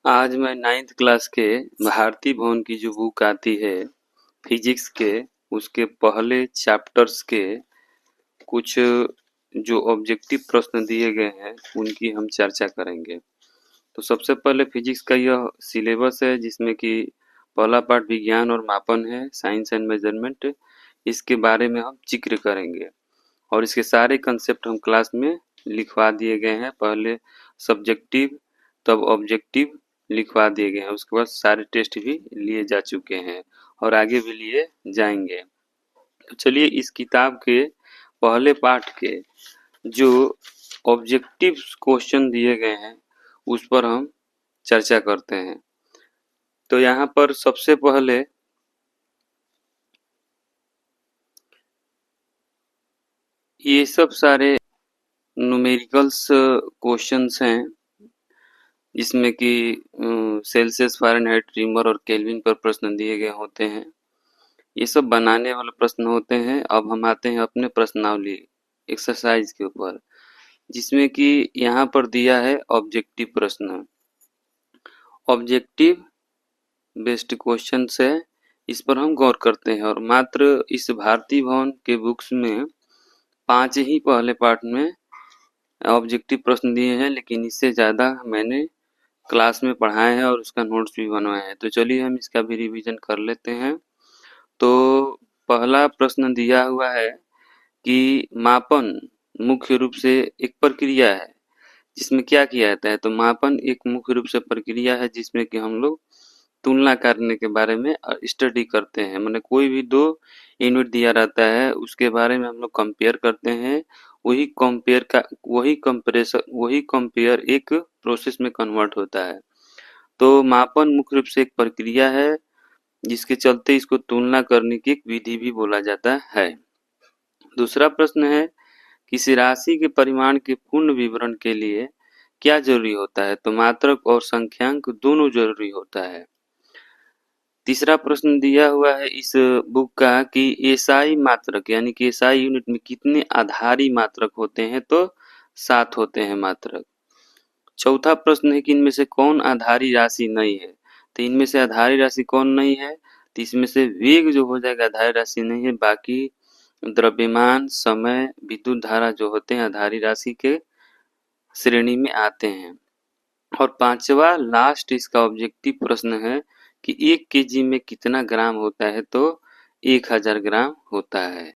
आज मैं 9th class के भारती भवन की जो बुक आती है फिजिक्स के, उसके पहले चैप्टर्स के कुछ जो ऑब्जेक्टिव प्रश्न दिए गए हैं उनकी हम चर्चा करेंगे। तो सबसे पहले फिजिक्स का यह सिलेबस है जिसमें कि पहला पार्ट विज्ञान और मापन है, साइंस एंड मेजरमेंट। इसके बारे में हम जिक्र करेंगे और इसके सारे कंसेप्ट हम क्लास में लिखवा दिए गए हैं। पहले सब्जेक्टिव तब ऑब्जेक्टिव लिखवा दिए गए हैं, उसके बाद सारे टेस्ट भी लिए जा चुके हैं और आगे भी लिए जाएंगे। तो चलिए इस किताब के पहले पार्ट के जो ऑब्जेक्टिव क्वेश्चन दिए गए हैं उस पर हम चर्चा करते हैं। तो यहाँ पर सबसे पहले ये सब सारे न्यूमेरिकल्स क्वेश्चंस हैं जिसमें कि सेल्सियस, फ़ारेनहाइट, रिमर और केल्विन पर प्रश्न दिए गए होते हैं। ये सब बनाने वाले प्रश्न होते हैं। अब हम आते हैं अपने प्रश्नावली एक्सरसाइज के ऊपर, जिसमें कि यहाँ पर दिया है ऑब्जेक्टिव प्रश्न। ऑब्जेक्टिव बेस्ड क्वेश्चन है, इस पर हम गौर करते हैं और मात्र इस भारती भवन के बुक्स में 5 ही पहले पार्ट में ऑब्जेक्टिव प्रश्न दिए हैं, लेकिन इससे ज़्यादा मैंने क्लास में पढ़ाए हैं और उसका नोट्स भी बनवाए हैं। तो चलिए हम इसका भी रिवीजन कर लेते हैं। तो पहला प्रश्न दिया हुआ है कि मापन मुख्य रूप से एक प्रक्रिया है जिसमें क्या किया जाता है। तो मापन एक मुख्य रूप से प्रक्रिया है जिसमें कि हम लोग तुलना करने के बारे में स्टडी करते हैं। मैंने कोई भी 2 यूनिट दिया रहता है उसके बारे में हम लोग कंपेयर करते हैं। वही कंपेयर एक प्रोसेस में कन्वर्ट होता है। तो मापन मुख्य रूप से एक प्रक्रिया है जिसके चलते इसको तुलना करने की एक विधि भी बोला जाता है। दूसरा प्रश्न है, किसी राशि के परिमाण के पूर्ण विवरण के लिए क्या जरूरी होता है। तो मात्रक और संख्यांक दोनों जरूरी होता है। तीसरा प्रश्न दिया हुआ है इस बुक का कि एसआई मात्रक यानी कि एसआई यूनिट में कितने आधारी मात्रक होते हैं। तो 7 होते हैं मात्रक। चौथा प्रश्न है कि इनमें से कौन आधारी राशि नहीं है। तो इनमें से आधारी राशि कौन नहीं है, तो इसमें से वेग जो हो जाएगा आधारी राशि नहीं है। बाकी द्रव्यमान, समय, विद्युत धारा जो होते हैं आधारी राशि के श्रेणी में आते हैं। और 5वां लास्ट इसका ऑब्जेक्टिव प्रश्न है कि 1 केजी में कितना ग्राम होता है। तो 1000 ग्राम होता है।